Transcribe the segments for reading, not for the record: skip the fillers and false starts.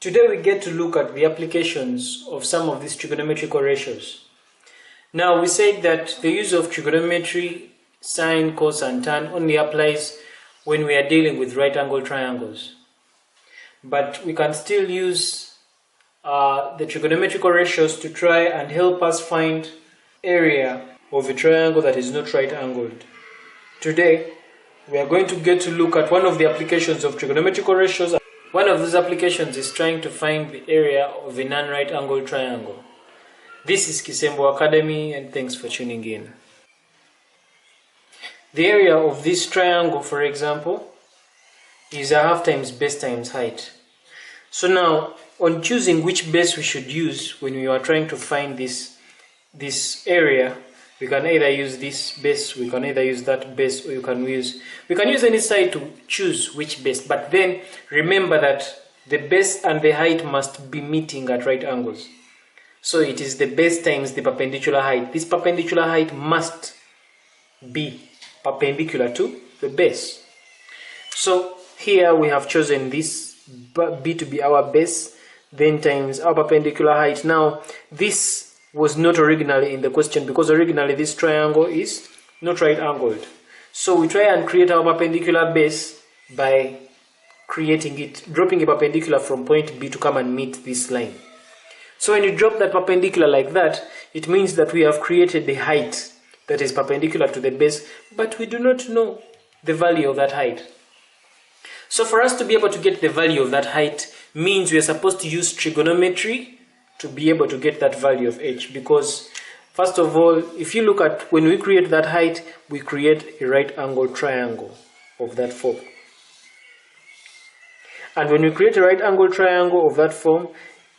Today we get to look at the applications of some of these trigonometrical ratios. Now we said that the use of trigonometry, sine, cos and tan only applies when we are dealing with right angle triangles. But we can still use the trigonometrical ratios to try and help us find area of a triangle that is not right angled. Today we are going to get to look at one of the applications of trigonometrical ratios. One of these applications is trying to find the area of a non-right angled triangle. This is Kisembo Academy, and thanks for tuning in. The area of this triangle, for example, is a half times base times height. So now, on choosing which base we should use when we are trying to find this area, we can either use this base, we can either use that base, or we can use any side to choose which base. But then remember that the base and the height must be meeting at right angles. So it is the base times the perpendicular height. This perpendicular height must be perpendicular to the base. So here we have chosen this B to be our base, then times our perpendicular height. Now this was not originally in the question because originally this triangle is not right angled. So we try and create our perpendicular base by dropping a perpendicular from point B to come and meet this line. So when you drop that perpendicular like that, it means that we have created the height that is perpendicular to the base, but we do not know the value of that height. So for us to be able to get the value of that height means we are supposed to use trigonometry to be able to get that value of h, because first of all, if you look at when we create that height, we create a right angle triangle of that form. And when we create a right angle triangle of that form,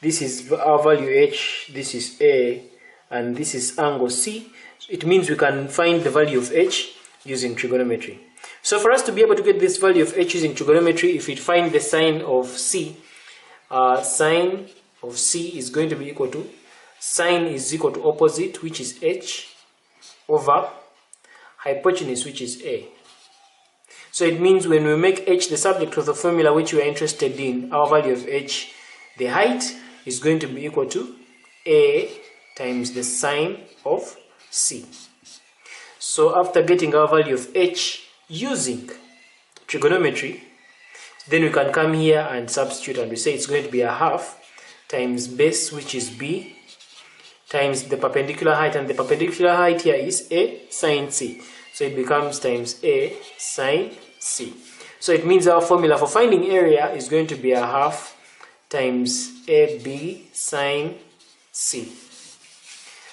this is our value h, this is a, and this is angle c. It means we can find the value of h using trigonometry. So for us to be able to get this value of h using trigonometry, if we find the sine of c, sine of c is going to be equal to, sine is equal to opposite, which is h, over hypotenuse, which is a. So it means when we make h the subject of the formula which we are interested in, our value of h, the height, is going to be equal to a times the sine of c. So after getting our value of h using trigonometry, then we can come here and substitute, and we say it's going to be a half times base, which is b, times the perpendicular height, and the perpendicular height here is a sine c. So it becomes times a sine c. So it means our formula for finding area is going to be a half times ab sine c.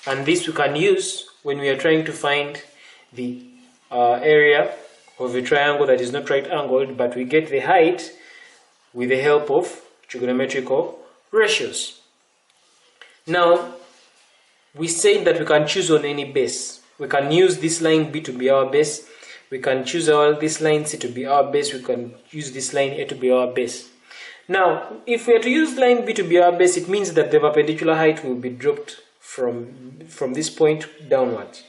And this we can use when we are trying to find the area of a triangle that is not right angled, but we get the height with the help of trigonometrical ratios. Now we say that we can choose on any base. We can use this line B to be our base, we can choose this line C to be our base, we can use this line A to be our base. Now if we are to use line B to be our base, it means that the perpendicular height will be dropped from this point downwards.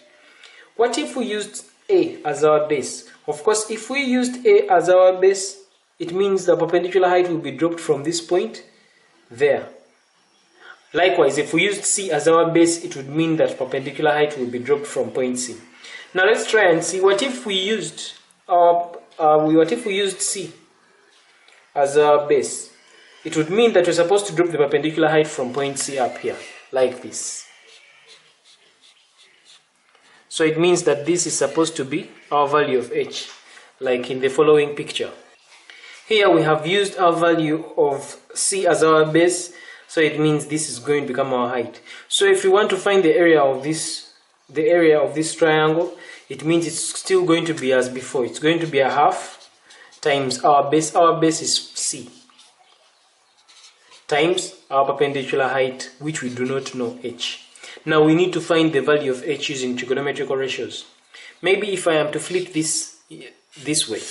What if we used A as our base? Of course, if we used A as our base, it means the perpendicular height will be dropped from this point there. Likewise, if we used C as our base, it would mean that perpendicular height will be dropped from point C. Now let's try and see what if we used C as our base. It would mean that we're supposed to drop the perpendicular height from point C up here, like this. So it means that this is supposed to be our value of h, like in the following picture. Here we have used our value of c as our base, so it means this is going to become our height. So if we want to find the area of this triangle, it means it's still going to be as before. It's going to be a half times our base. Our base is c, times our perpendicular height, which we do not know, h. Now we need to find the value of h using trigonometrical ratios. Maybe if I am to flip this way,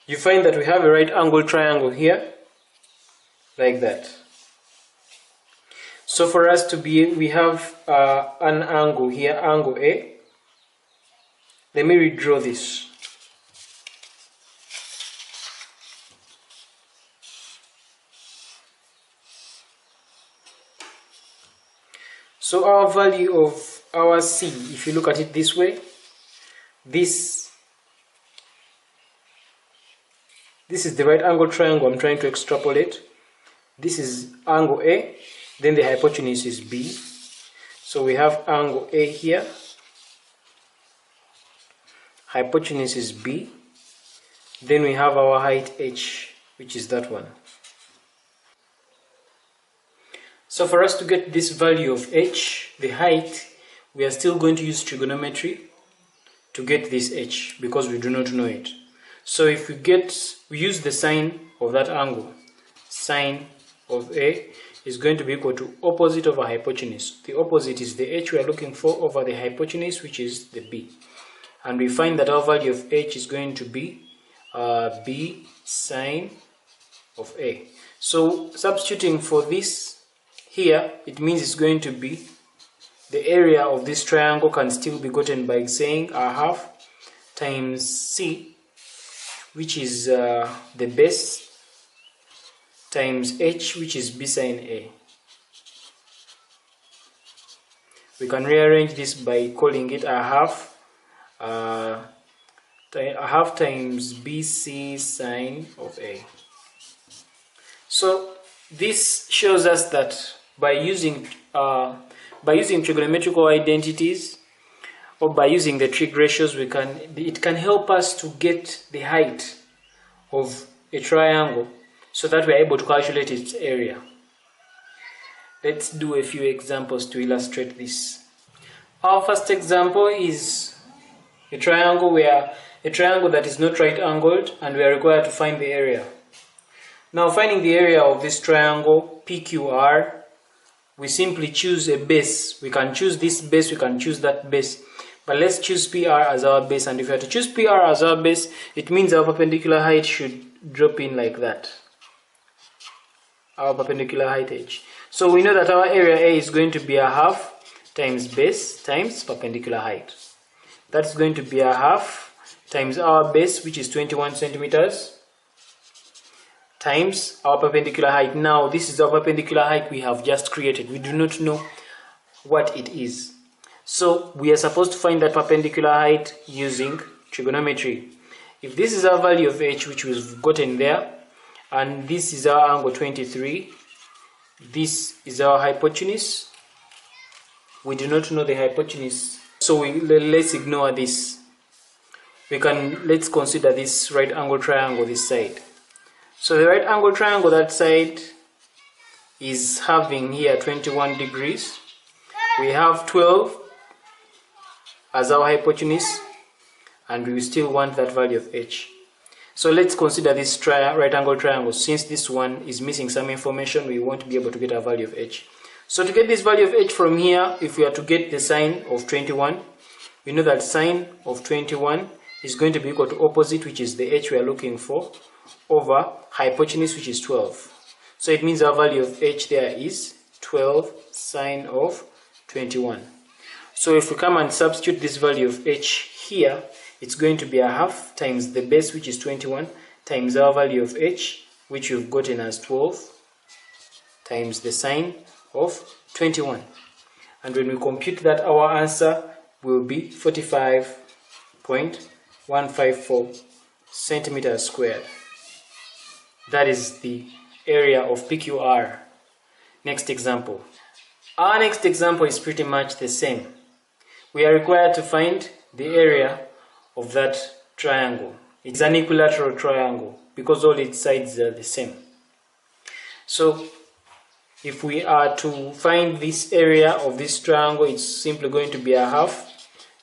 you find that we have a right angle triangle here, like that. So for us to be, we have an angle here, angle A. Let me redraw this. So our value of our C, if you look at it this way, this is the right angle triangle I'm trying to extrapolate. This is angle A, then the hypotenuse is B. So we have angle A here, hypotenuse is B, then we have our height H, which is that one. So for us to get this value of H, the height, we are still going to use trigonometry to get this H, because we do not know it. So if we use the sine of that angle, sine of A is going to be equal to opposite over hypotenuse. The opposite is the H we are looking for over the hypotenuse, which is the B. And we find that our value of H is going to be B sine of A. So substituting for this here, it means it's going to be the area of this triangle can still be gotten by saying a half times C, which is the base, times H, which is B sine A. We can rearrange this by calling it a half times BC sine of A. So this shows us that by using trigonometrical identities, or by using the trig ratios, it can help us to get the height of a triangle so that we are able to calculate its area. Let's do a few examples to illustrate this. Our first example is a triangle that is not right angled, and we are required to find the area. Now, finding the area of this triangle PQR, we simply choose a base. We can choose this base, we can choose that base. But let's choose PR as our base, and if we are to choose PR as our base, it means our perpendicular height should drop in like that. Our perpendicular height H. So we know that our area A is going to be a half times base times perpendicular height. That's going to be a half times our base, which is 21 centimeters, times our perpendicular height. Now this is our perpendicular height we have just created. We do not know what it is. So we are supposed to find that perpendicular height using trigonometry. If this is our value of H, which we've gotten there, and this is our angle 23, this is our hypotenuse. We do not know the hypotenuse, so let's ignore this. Let's consider this right angle triangle this side. So the right angle triangle that side is having here 21 degrees. We have 12 as our hypotenuse, and we still want that value of H. So let's consider this right angle triangle. Since this one is missing some information, we won't be able to get our value of H. So to get this value of H from here, if we are to get the sine of 21, we know that sine of 21 is going to be equal to opposite, which is the H we are looking for, over hypotenuse, which is 12. So it means our value of H there is 12 sine of 21. So if we come and substitute this value of H here, it's going to be a half times the base, which is 21, times our value of H, which we've gotten as 12, times the sine of 21. And when we compute that, our answer will be 45.154 centimeters squared. That is the area of PQR. Next example. Our next example is pretty much the same. We are required to find the area of that triangle. It's an equilateral triangle because all its sides are the same. So if we are to find this area of this triangle, it's simply going to be a half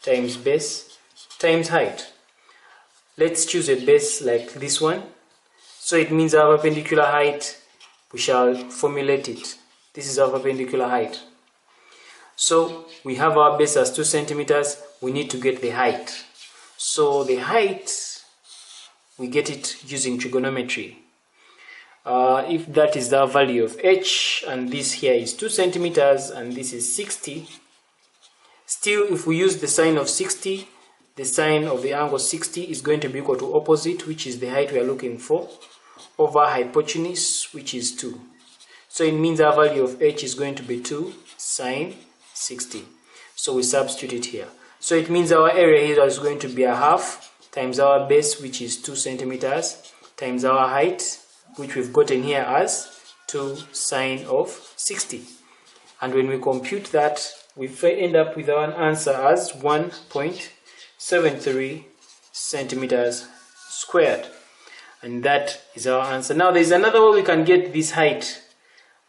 times base times height. Let's choose a base like this one. So it means our perpendicular height, we shall formulate it. This is our perpendicular height. So we have our base as 2 centimeters. We need to get the height. So the height, we get it using trigonometry. If that is the value of H, and this here is 2 centimeters, and this is 60, still if we use the sine of 60, the sine of the angle 60 is going to be equal to opposite, which is the height we are looking for, over hypotenuse, which is 2. So it means our value of H is going to be 2 sine 60. So we substitute it here. So it means our area here is going to be a half times our base, which is 2 centimeters, times our height, which we've gotten here as 2 sine of 60. And when we compute that, we end up with our answer as 1.73 centimeters squared. And that is our answer. Now there is another way we can get this height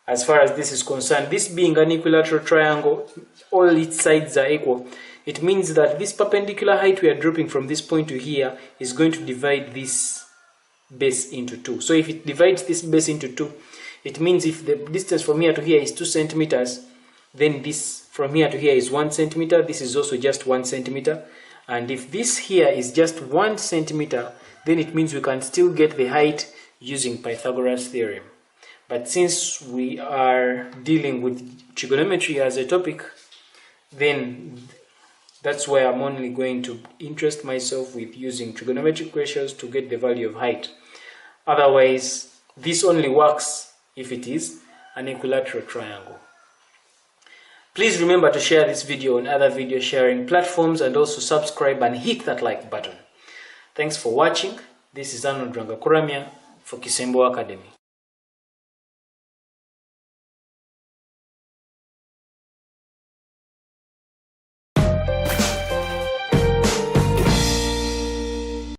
as far as this is concerned. This being an equilateral triangle, all its sides are equal. It means that this perpendicular height we are dropping from this point to here is going to divide this base into 2. So if it divides this base into 2, it means if the distance from here to here is 2 centimeters, then this from here to here is 1 centimeter. This is also just 1 centimeter. And if this here is just 1 centimeter, then it means we can still get the height using Pythagoras theorem. But since we are dealing with trigonometry as a topic, then that's why I'm only going to interest myself with using trigonometric ratios to get the value of height. Otherwise, this only works if it is an equilateral triangle. Please remember to share this video on other video sharing platforms and also subscribe and hit that like button. Thanks for watching. This is Arnold Rangakuramya for Kisembo Academy.